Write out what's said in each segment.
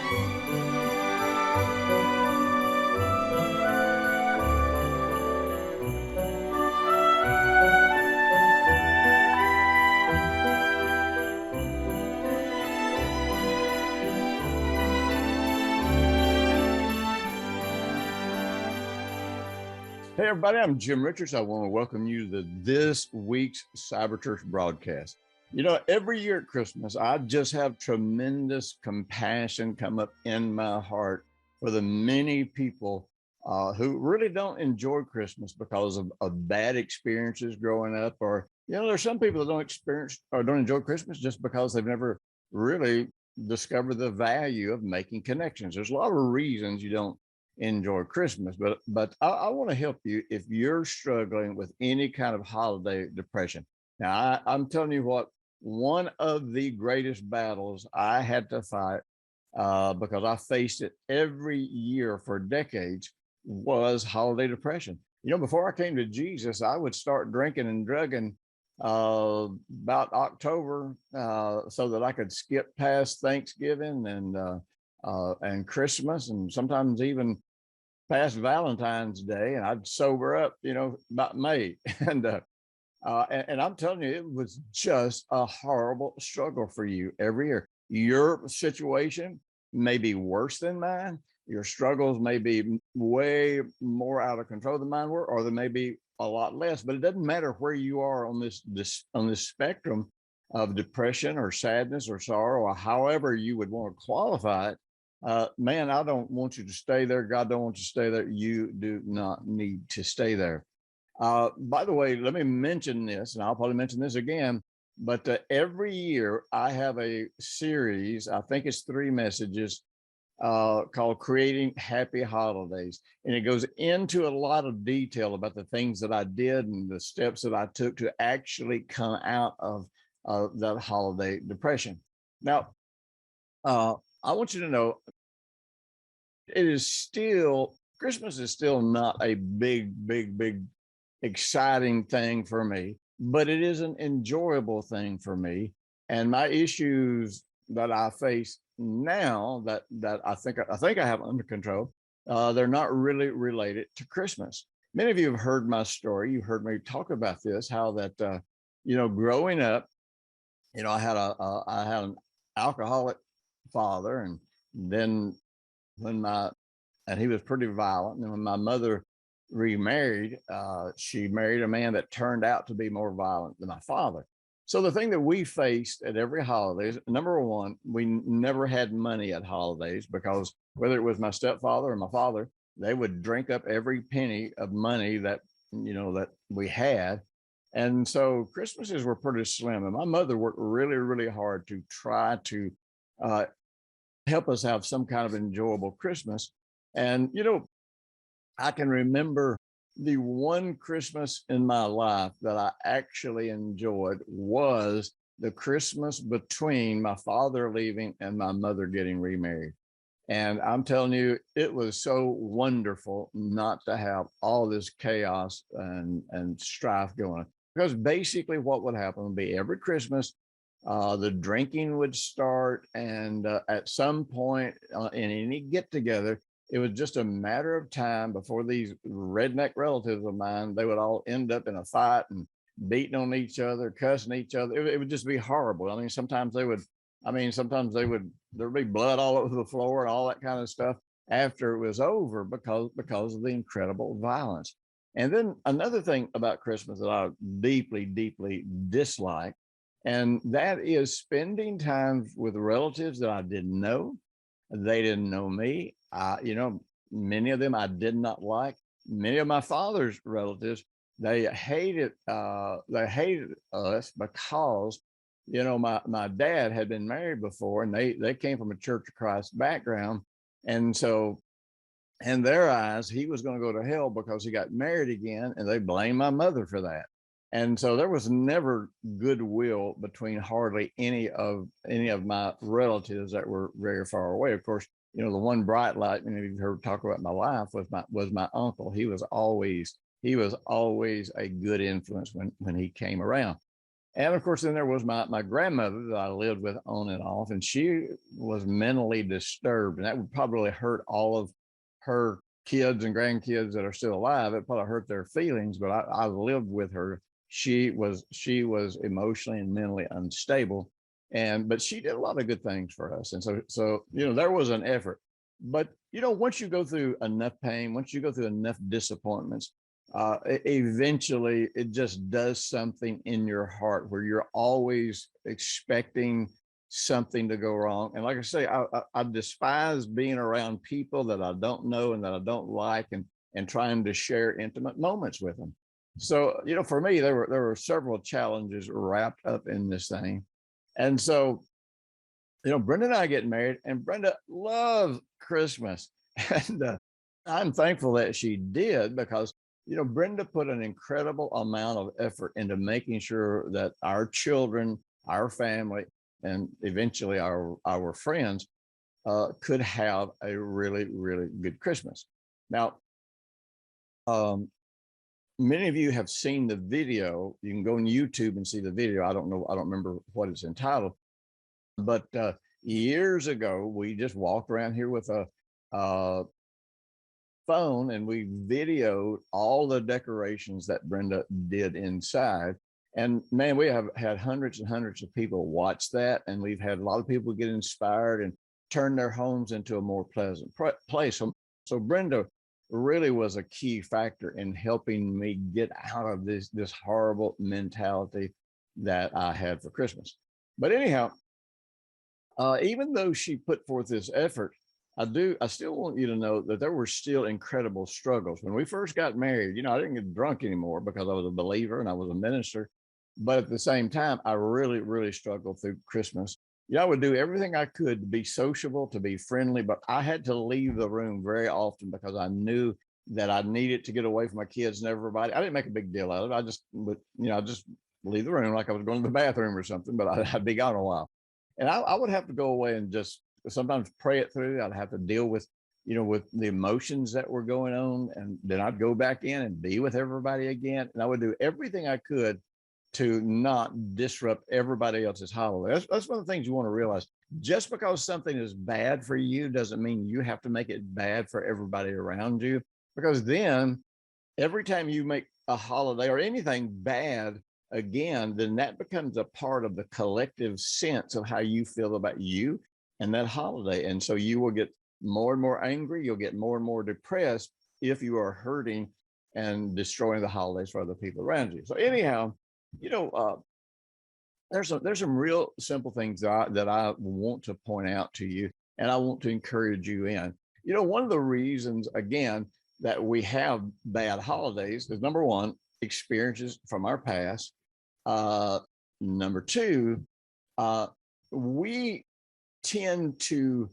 Hey, everybody, I'm Jim Richards. I want to welcome you to this week's Cyber Church broadcast. You know, every year at Christmas, I just have tremendous compassion come up in my heart for the many people who really don't enjoy Christmas because of bad experiences growing up. Or, you know, there's some people that don't experience or don't enjoy Christmas just because they've never really discovered the value of making connections. There's a lot of reasons you don't enjoy Christmas. But I want to help you if you're struggling with any kind of holiday depression. Now, I'm telling you what, one of the greatest battles I had to fight because I faced it every year for decades was holiday depression. You know, before I came to Jesus, I would start drinking and drugging about October so that I could skip past Thanksgiving and Christmas, and sometimes even past Valentine's Day, and I'd sober up, you know, about May. And I'm telling you, it was just a horrible struggle for you every year. Your situation may be worse than mine. Your struggles may be way more out of control than mine were, or they may be a lot less. But it doesn't matter where you are on this spectrum of depression or sadness or sorrow, or however you would want to qualify it. Man, I don't want you to stay there. God don't want you to stay there. You do not need to stay there. By the way, let me mention this, and I'll probably mention this again, but every year I have a series, I think it's 3 messages called Creating Happy Holidays. And it goes into a lot of detail about the things that I did and the steps that I took to actually come out of that holiday depression. Now, I want you to know it is still, Christmas is still not a big, exciting thing for me, but it is an enjoyable thing for me. And my issues that I face now that I think I have under control, they're not really related to Christmas. Many of you have heard my story. You heard me talk about this, how that you know, growing up, you know, I had an alcoholic father, and then when my and he was pretty violent. And when my mother remarried, she married a man that turned out to be more violent than my father. So the thing that we faced at every holidays, number one, we never had money at holidays because whether it was my stepfather or my father, they would drink up every penny of money that, you know, that we had. And so Christmases were pretty slim. And my mother worked really hard to try to uh, help us have some kind of enjoyable Christmas. And, you know, I can remember the one Christmas in my life that I actually enjoyed was the Christmas between my father leaving and my mother getting remarried. And I'm telling you, it was so wonderful not to have all this chaos and strife going on. Because basically, what would happen would be every Christmas, the drinking would start, and at some point in any get together, it was just a matter of time before these redneck relatives of mine, they would all end up in a fight and beating on each other, cussing each other. It would just be horrible. I mean, sometimes there'd be blood all over the floor and all that kind of stuff after it was over because of the incredible violence. And then another thing about Christmas that I deeply dislike, and that is spending time with relatives that I didn't know. They didn't know me. You know, many of them I did not like. Many of my father's relatives, they hated us because, you know, my dad had been married before, and they came from a Church of Christ background. And so in their eyes, he was going to go to hell because he got married again, and they blamed my mother for that. And so there was never goodwill between hardly any of my relatives that were very far away. Of course, you know, the one bright light, and you've heard talk about my life, was my uncle. He was always a good influence when he came around. And of course, then there was my grandmother that I lived with on and off, and she was mentally disturbed, and that would probably hurt all of her kids and grandkids that are still alive. It probably hurt their feelings, but I lived with her. She was emotionally and mentally unstable, and but she did a lot of good things for us, and so there was an effort. But once you go through enough pain, once you go through enough disappointments, eventually it just does something in your heart where you're always expecting something to go wrong. And like I say, I despise being around people that I don't know and that I don't like, and trying to share intimate moments with them. So for me, there were several challenges wrapped up in this thing. And so Brenda and I get married, and Brenda loves Christmas. And I'm thankful that she did, because Brenda put an incredible amount of effort into making sure that our children, our family, and eventually our friends could have a really, really good Christmas. Now, um, many of you have seen the video. You can go on YouTube and see the video. I don't know, I don't remember what it's entitled, but years ago, we just walked around here with a phone, and we videoed all the decorations that Brenda did inside. And man, we have had hundreds and hundreds of people watch that, and we've had a lot of people get inspired and turn their homes into a more pleasant place. So Brenda really was a key factor in helping me get out of this horrible mentality that I had for Christmas. But anyhow, even though she put forth this effort, I still want you to know that there were still incredible struggles. When we first got married, I didn't get drunk anymore because I was a believer and I was a minister. But at the same time, I really, really struggled through Christmas. I would do everything I could to be sociable, to be friendly, but I had to leave the room very often because I knew that I needed to get away from my kids and everybody. I didn't make a big deal out of it. I just leave the room like I was going to the bathroom or something, but I'd be gone a while. And I would have to go away and just sometimes pray it through. I'd have to deal with the emotions that were going on, and then I'd go back in and be with everybody again. And I would do everything I could to not disrupt everybody else's holiday. That's one of the things you want to realize. Just because something is bad for you doesn't mean you have to make it bad for everybody around you, because then every time you make a holiday or anything bad again, then that becomes a part of the collective sense of how you feel about you and that holiday. And so you will get more and more angry. You'll get more and more depressed if you are hurting and destroying the holidays for other people around you. So anyhow, there's some real simple things that I want to point out to you, and I want to encourage you in. One of the reasons, again, that we have bad holidays is, number one, experiences from our past. Number two, we tend to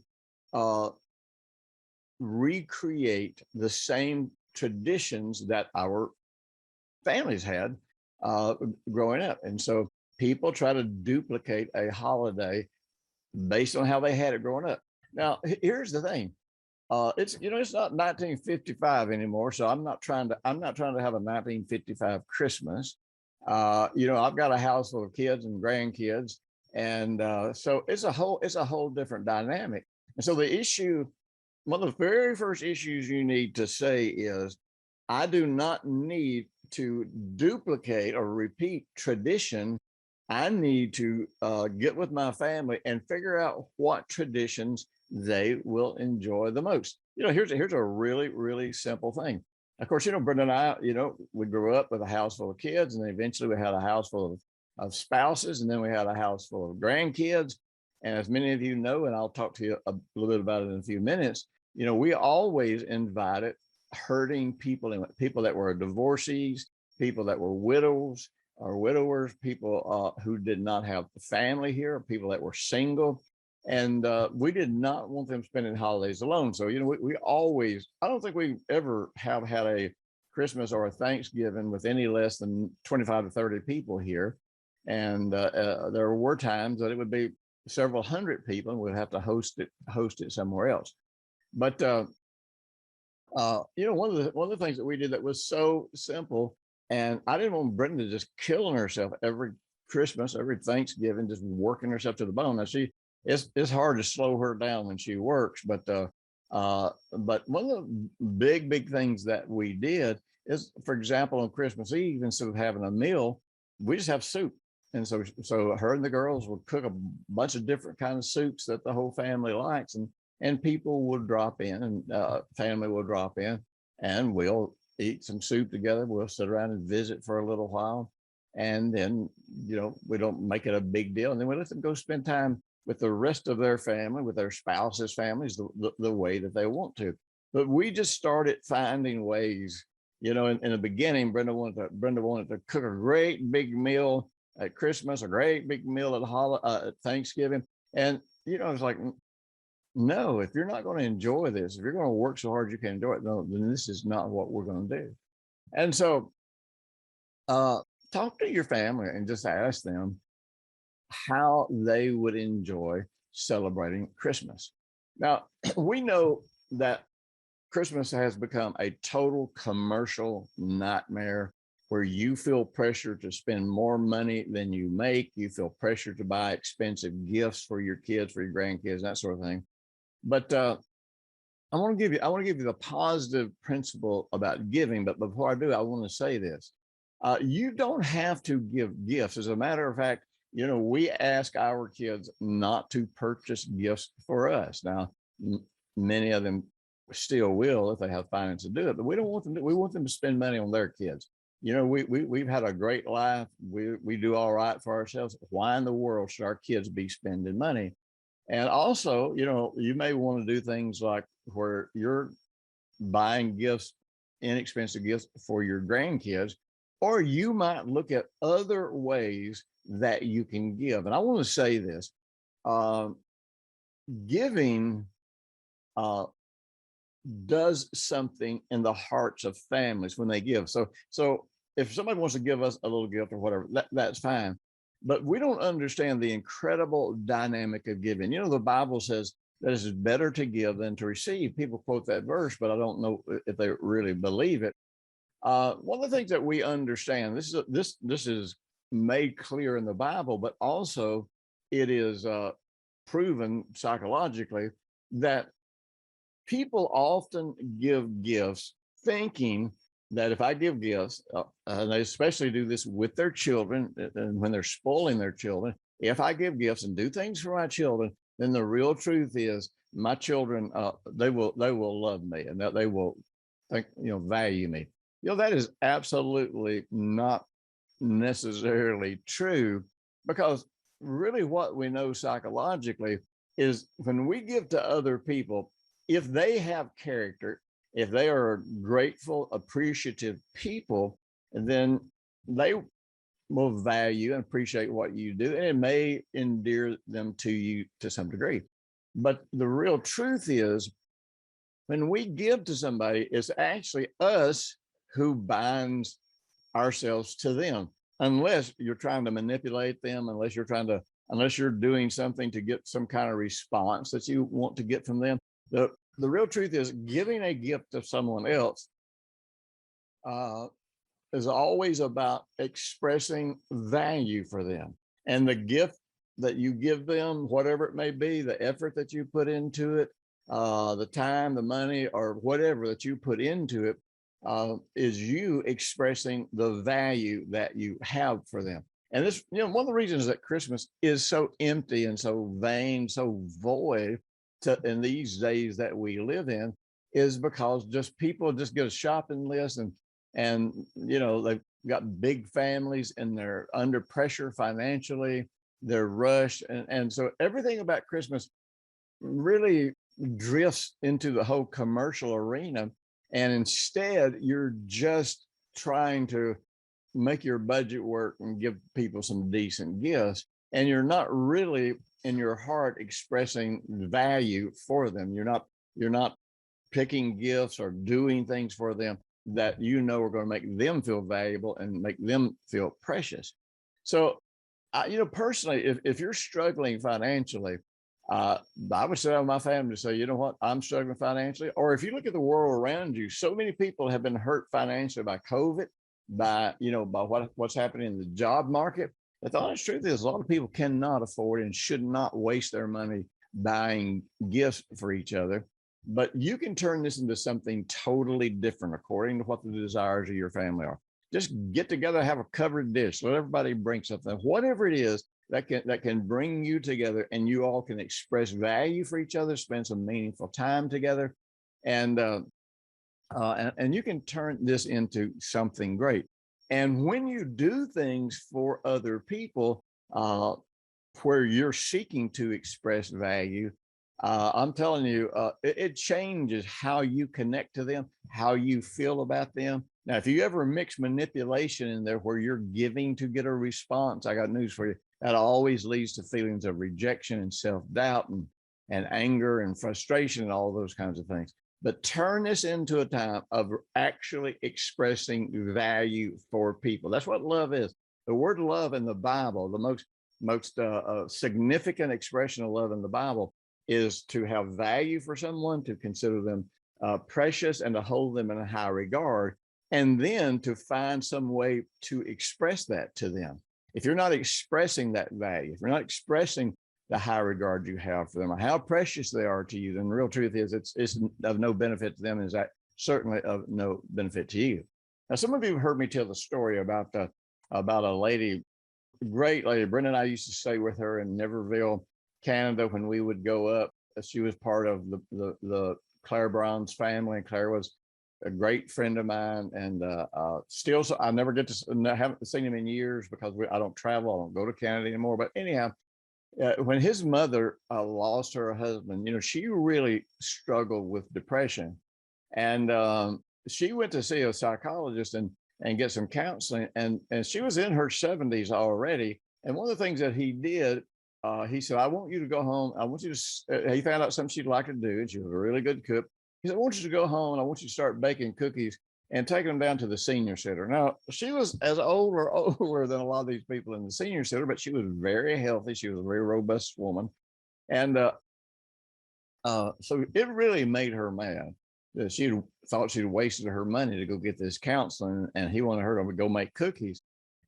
uh, recreate the same traditions that our families had growing up. And so people try to duplicate a holiday based on how they had it growing up. Now, here's the thing. It's not 1955 anymore, so I'm not trying to have a 1955 Christmas. I've got a house full of kids and grandkids, and so it's a whole different dynamic. And so one of the very first issues you need to say is, I do not need to duplicate or repeat tradition. I need to get with my family and figure out what traditions they will enjoy the most. Here's a really, really simple thing. Of course, Brenda and I, we grew up with a house full of kids, and then eventually we had a house full of spouses, and then we had a house full of grandkids. And as many of you know, and I'll talk to you a little bit about it in a few minutes, we always invited hurting people that were divorcees, people that were widows or widowers, people who did not have family here, people that were single. And we did not want them spending holidays alone. So, we always, I don't think we ever have had a Christmas or a Thanksgiving with any less than 25 to 30 people here. And there were times that it would be several hundred people, and we'd have to host it somewhere else. But one of the things that we did that was so simple, and I didn't want Brenda just killing herself every Christmas, every Thanksgiving, just working herself to the bone. Now it's hard to slow her down when she works, but one of the big things that we did is, for example, on Christmas Eve, instead of having a meal, we just have soup. And so her and the girls would cook a bunch of different kind of soups that the whole family likes, and people would drop in, and family will drop in, and we'll eat some soup together. We'll sit around and visit for a little while, and then we don't make it a big deal, and then we let them go spend time with the rest of their family, with their spouses' families, the way that they want to. But we just started finding ways. In the beginning, Brenda wanted to cook a great big meal at Christmas, a great big meal at Thanksgiving, and it's like, no, if you're not going to enjoy this, if you're going to work so hard you can enjoy it, no, then this is not what we're going to do. And so, talk to your family and just ask them how they would enjoy celebrating Christmas. Now, we know that Christmas has become a total commercial nightmare where you feel pressure to spend more money than you make. You feel pressure to buy expensive gifts for your kids, for your grandkids, that sort of thing. But I want to give you the positive principle about giving. But before I do, I want to say this: you don't have to give gifts. As a matter of fact, we ask our kids not to purchase gifts for us. Now, many of them still will if they have finance to do it, but we don't want them to. We want them to spend money on their kids. We've had a great life. We do all right for ourselves. Why in the world should our kids be spending money? And also, you may want to do things like where you're buying gifts, inexpensive gifts for your grandkids, or you might look at other ways that you can give. And I want to say this: giving does something in the hearts of families when they give. So if somebody wants to give us a little gift or whatever, that's fine. But we don't understand the incredible dynamic of giving. The Bible says that it's better to give than to receive. People quote that verse, but I don't know if they really believe it. One of the things that we understand, this is made clear in the Bible, but also it is proven psychologically that people often give gifts thinking that if I give gifts, and they especially do this with their children, and when they're spoiling their children, if I give gifts and do things for my children, then the real truth is my children, they will love me, and that they will value me. That is absolutely not necessarily true, because really what we know psychologically is when we give to other people, if they have character, if they are grateful, appreciative people, then they will value and appreciate what you do, and it may endear them to you to some degree. But the real truth is, when we give to somebody, it's actually us who binds ourselves to them, unless you're trying to manipulate them, unless you're doing something to get some kind of response that you want to get from them. The real truth is, giving a gift to someone else is always about expressing value for them. And the gift that you give them, whatever it may be, the effort that you put into it, the time, the money, or whatever that you put into it, is you expressing the value that you have for them. And this, one of the reasons that Christmas is so empty and so vain, so void in these days that we live in, is because people just get a shopping list, and they've got big families and they're under pressure financially, they're rushed, and so everything about Christmas really drifts into the whole commercial arena, and instead you're just trying to make your budget work and give people some decent gifts, and you're not really in your heart expressing value for them. You're not picking gifts or doing things for them that are going to make them feel valuable and make them feel precious. So personally, if you're struggling financially, I would say to my family to say, you know what, I'm struggling financially. Or if you look at the world around you, so many people have been hurt financially by COVID, by what's happening in the job market. But the honest truth is, a lot of people cannot afford and should not waste their money buying gifts for each other. But you can turn this into something totally different according to what the desires of your family are. Just get together, have a covered dish, let everybody bring something, whatever it is that can bring you together, and you all can express value for each other, spend some meaningful time together, and and you can turn this into something great. And when you do things for other people, uh, where you're seeking to express value, I'm telling you, it changes how you connect to them, how you feel about them. Now, if you ever mix manipulation in there where you're giving to get a response, I got news for you. That always leads to feelings of rejection and self doubt and anger and frustration and all those kinds of things. But turn this into a time of actually expressing value for people. That's what love is. The word love in the Bible, the most significant expression of love in the Bible is to have value for someone, to consider them precious, and to hold them in a high regard, and then to find some way to express that to them. If you're not expressing that value, if you're not expressing the high regard you have for them or how precious they are to you, then the real truth is it's of no benefit to them, and is that certainly of no benefit to you. Now, some of you have heard me tell the story about a lady, great lady. Brenda and I used to stay with her in Neverville, Canada, when we would go up. She was part of the Claire Brown's family, and Claire was a great friend of mine, and still, so I never get to, I haven't seen him in years because I don't travel, I don't go to Canada anymore. But anyhow, when his mother lost her husband, she really struggled with depression, and she went to see a psychologist and get some counseling, and she was in her 70s already. And one of the things that he did, he said, "I want you to go home. I want you to." He found out something she'd like to do, and she was a really good cook. He said, "I want you to go home, and I want you to start baking cookies and taking them down to the senior center." Now, she was as old or older than a lot of these people in the senior center, but she was very healthy. She was a very robust woman. And so it really made her mad. She thought she'd wasted her money to go get this counseling, and he wanted her to go make cookies.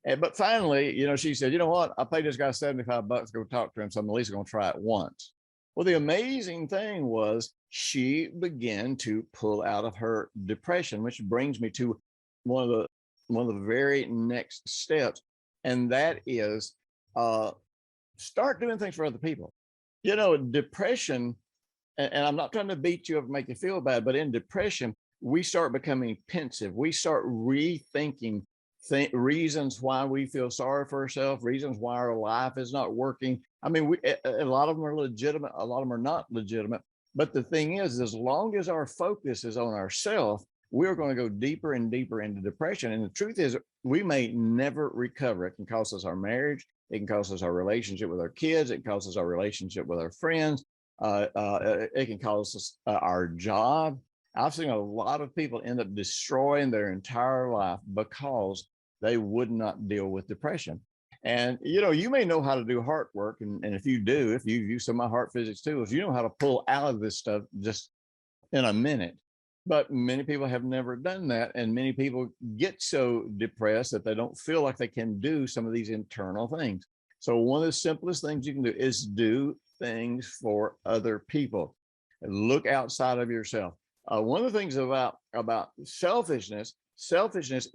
But finally, she said, "You know what? I paid this guy $75 to go talk to him, so I'm at least going to try it once." Well, the amazing thing was she began to pull out of her depression, which brings me to one of the very next steps, and that is start doing things for other people. Depression, and I'm not trying to beat you up and make you feel bad, but in depression, we start becoming pensive. We start rethinking reasons why we feel sorry for ourselves, reasons why our life is not working. I mean, a lot of them are legitimate, a lot of them are not legitimate. But the thing is, as long as our focus is on ourselves, we're going to go deeper and deeper into depression. And the truth is, we may never recover. It can cost us our marriage. It can cost us our relationship with our kids. It can cost us our relationship with our friends. It can cost us our job. I've seen a lot of people end up destroying their entire life because they would not deal with depression. And you may know how to do heart work, and if you do, if you use some of my heart physics tools, you know how to pull out of this stuff just in a minute. But many people have never done that, and many people get so depressed that they don't feel like they can do some of these internal things. So one of the simplest things you can do is do things for other people. Look outside of yourself. One of the things about selfishness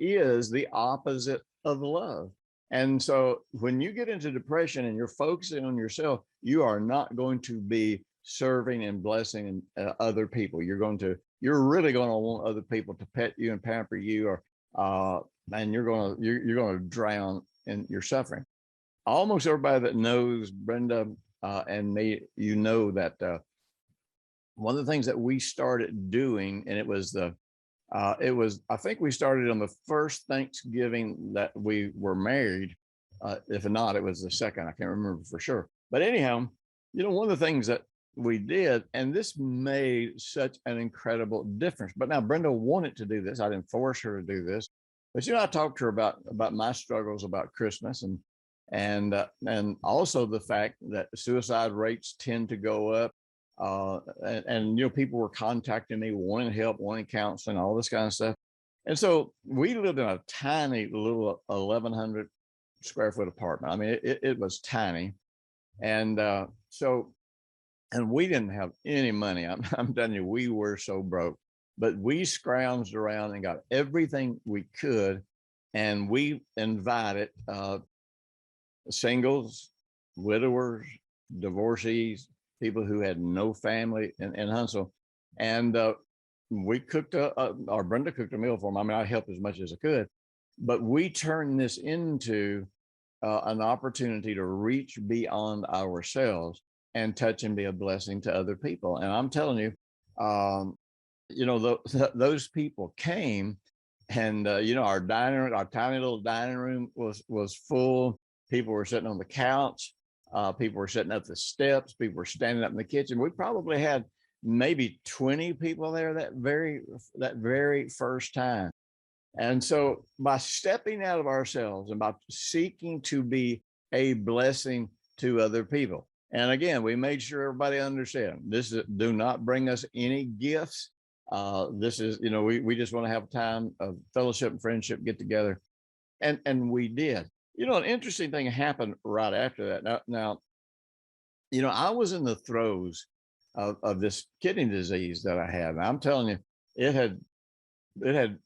is the opposite of love. And so when you get into depression and you're focusing on yourself, you are not going to be serving and blessing other people. You're really going to want other people to pet you and pamper you, and you're going to drown in your suffering. Almost everybody that knows Brenda and me, that one of the things that we started doing, and it was I think we started on the first Thanksgiving that we were married. If not, it was the second. I can't remember for sure. But anyhow, one of the things that we did, and this made such an incredible difference. But now Brenda wanted to do this. I didn't force her to do this. But I talked to her about my struggles about Christmas, and also the fact that suicide rates tend to go up. And people were contacting me, wanting help, wanting counseling, all this kind of stuff. And so we lived in a tiny little 1,100 square foot apartment. I mean, it was tiny. And and we didn't have any money. I'm telling you, we were so broke, but we scrounged around and got everything we could. And we invited singles, widowers, divorcees, people who had no family in Huntsville. And we cooked or Brenda cooked a meal for them. I mean, I helped as much as I could, but we turned this into an opportunity to reach beyond ourselves and touch and be a blessing to other people. And I'm telling you, those people came, and our dining room, our tiny little dining room was full. People were sitting on the couch. People were sitting up the steps. People were standing up in the kitchen. We probably had maybe 20 people there that very first time. And so by stepping out of ourselves and by seeking to be a blessing to other people. And again, we made sure everybody understand do not bring us any gifts. This is, we just want to have a time of fellowship and friendship, get together. And we did. An interesting thing happened right after that. Now, I was in the throes of this kidney disease that I had. And I'm telling you, it had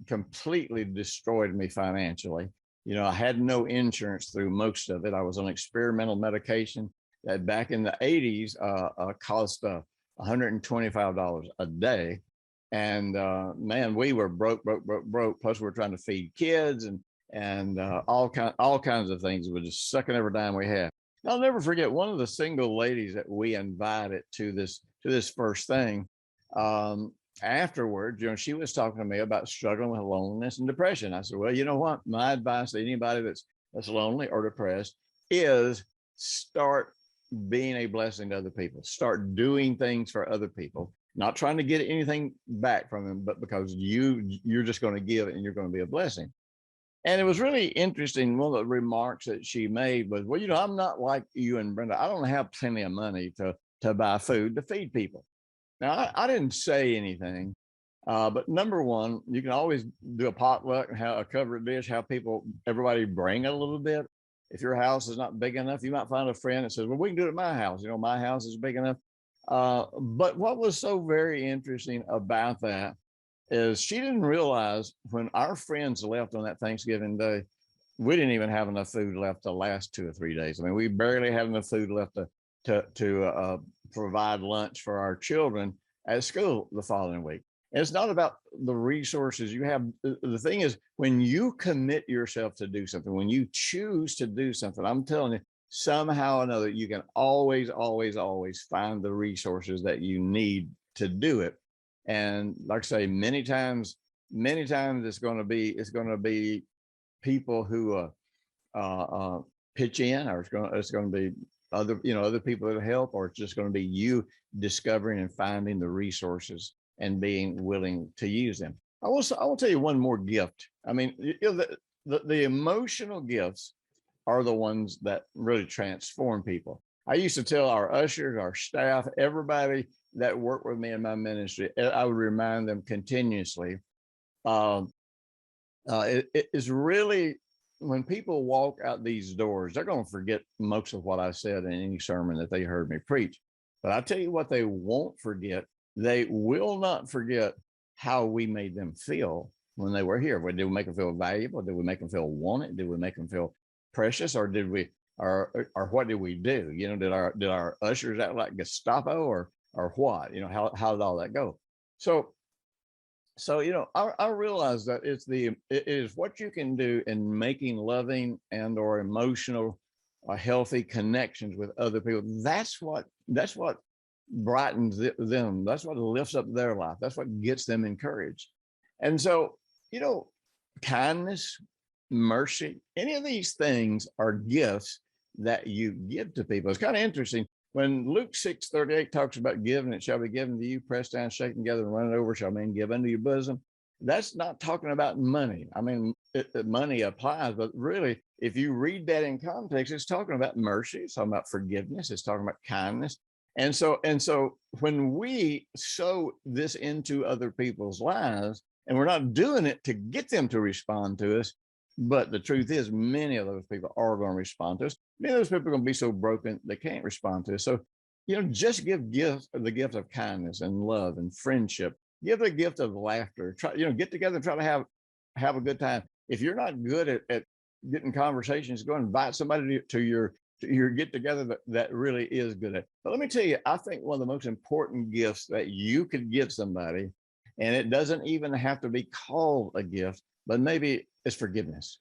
completely destroyed me financially. I had no insurance through most of it. I was on experimental medication that back in the 80s cost $125 a day. And man, we were broke. Plus, we were trying to feed kids and all kinds of things. We were just sucking every dime we had. I'll never forget one of the single ladies that we invited to this first thing. Afterwards, she was talking to me about struggling with loneliness and depression. I said, well, you know what? My advice to anybody that's lonely or depressed is start being a blessing to other people. Start doing things for other people, not trying to get anything back from them, but because you're just going to give it and you're going to be a blessing. And it was really interesting. One of the remarks that she made was, well, I'm not like you and Brenda. I don't have plenty of money to buy food to feed people. Now, I didn't say anything, but number one, you can always do a potluck and have a covered dish, have everybody bring a little bit. If your house is not big enough, you might find a friend that says, well, we can do it at my house. My house is big enough. But what was so very interesting about that is she didn't realize when our friends left on that Thanksgiving day, we didn't even have enough food left to last 2 or 3 days. I mean, we barely had enough food left to provide lunch for our children at school the following week. And it's not about the resources you have. The thing is, when you commit yourself to do something, when you choose to do something, I'm telling you, somehow or another, you can always find the resources that you need to do it. And like I say, many times it's going to be people who pitch in, or it's going to be other people that help, or it's just going to be you discovering and finding the resources and being willing to use them. I will tell you one more gift. I mean, the emotional gifts are the ones that really transform people. I used to tell our ushers, our staff, everybody that worked with me in my ministry, I would remind them continuously. It is really, when people walk out these doors, they're going to forget most of what I said in any sermon that they heard me preach. But I tell you what, they won't forget. They will not forget how we made them feel when they were here. Did we make them feel valuable? Did we make them feel wanted? Did we make them feel precious? Or did we, or what did we do? Did our ushers act like Gestapo or what? How did all that go? So I realize that it is what you can do in making loving and or emotional healthy connections with other people. That's what brightens them. That's what lifts up their life. That's what gets them encouraged. And so, kindness, mercy, any of these things are gifts that you give to people. It's kind of interesting. When Luke 6:38 talks about giving, it shall be given to you, pressed down, shaken together, and running over, shall men give unto your bosom. That's not talking about money. I mean, money applies, but really, if you read that in context, it's talking about mercy. It's talking about forgiveness. It's talking about kindness. And so when we sow this into other people's lives, and we're not doing it to get them to respond to us, But the truth is, many of those people are going to respond to us. Many of those people are going to be so broken they can't respond to us. So, just give the gift of kindness and love and friendship. Give the gift of laughter. Try, get together and try to have a good time. If you're not good at getting conversations, go invite somebody to your get together that really is good at. But let me tell you, I think one of the most important gifts that you could give somebody, and it doesn't even have to be called a gift, but maybe it's forgiveness.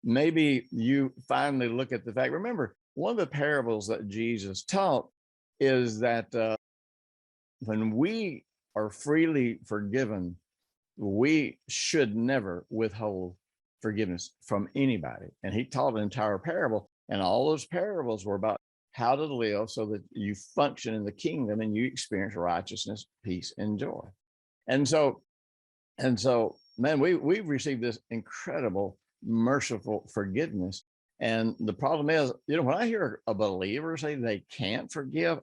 Maybe you finally look at the fact. Remember, one of the parables that Jesus taught is that when we are freely forgiven, we should never withhold forgiveness from anybody. And he taught an entire parable, and all those parables were about how to live so that you function in the kingdom and you experience righteousness, peace, and joy. And so, man, we've received this incredible, merciful forgiveness. And the problem is, when I hear a believer say they can't forgive,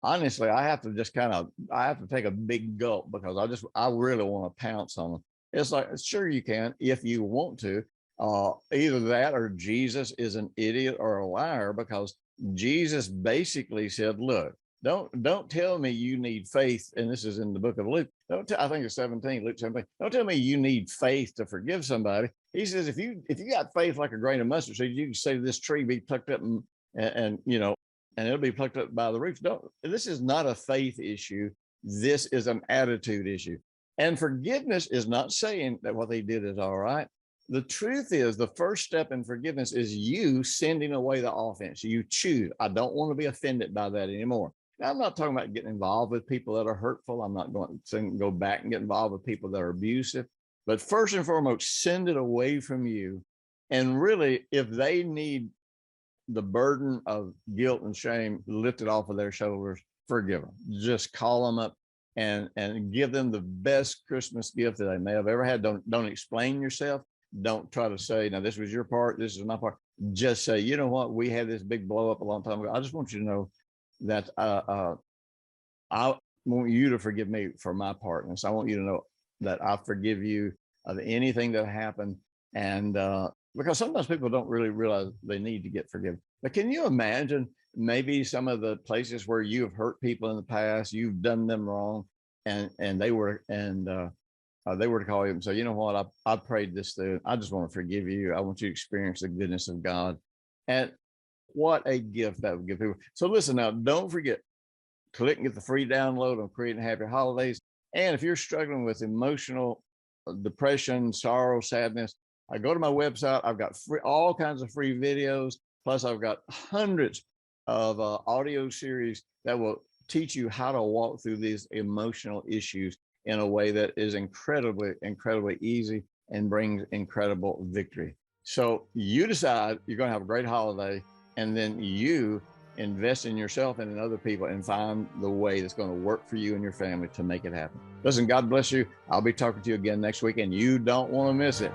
honestly, I have to I have to take a big gulp, because I really want to pounce on them. It's like, sure, you can if you want to. Either that or Jesus is an idiot or a liar, because Jesus basically said, look, don't tell me you need faith. And this is in the book of Luke. I think it's 17, Luke 17. Don't tell me you need faith to forgive somebody. He says, if you got faith like a grain of mustard seed, you can say this tree be plucked up and it'll be plucked up by the roots. This is not a faith issue. This is an attitude issue. And forgiveness is not saying that what they did is all right. The truth is, the first step in forgiveness is you sending away the offense. You choose, I don't want to be offended by that anymore. Now, I'm not talking about getting involved with people that are hurtful. I'm not going to go back and get involved with people that are abusive. But first and foremost, send it away from you. And really, if they need the burden of guilt and shame lifted off of their shoulders, forgive them. Just call them up and give them the best Christmas gift that they may have ever had. Don't explain yourself. Don't try to say, now, this was your part, this is my part. Just say, you know what, we had this big blow up a long time ago. I just want you to know that I want you to forgive me for my part. And so I want you to know that I forgive you of anything that happened. And because sometimes people don't really realize they need to get forgiven. But can you imagine maybe some of the places where you have hurt people in the past, you've done them wrong, and they were to call you and say, you know what, I prayed this through. I just want to forgive you. I want you to experience the goodness of God. And what a gift that would give people. So listen now, don't forget, click and get the free download on Creating Happy Holidays. And if you're struggling with emotional depression, sorrow, sadness, I go to my website. I've got all kinds of free videos. Plus, I've got hundreds of audio series that will teach you how to walk through these emotional issues in a way that is incredibly, incredibly easy and brings incredible victory. So you decide you're going to have a great holiday, and then you invest in yourself and in other people and find the way that's going to work for you and your family to make it happen. Listen, God bless you. I'll be talking to you again next week, and you don't want to miss it.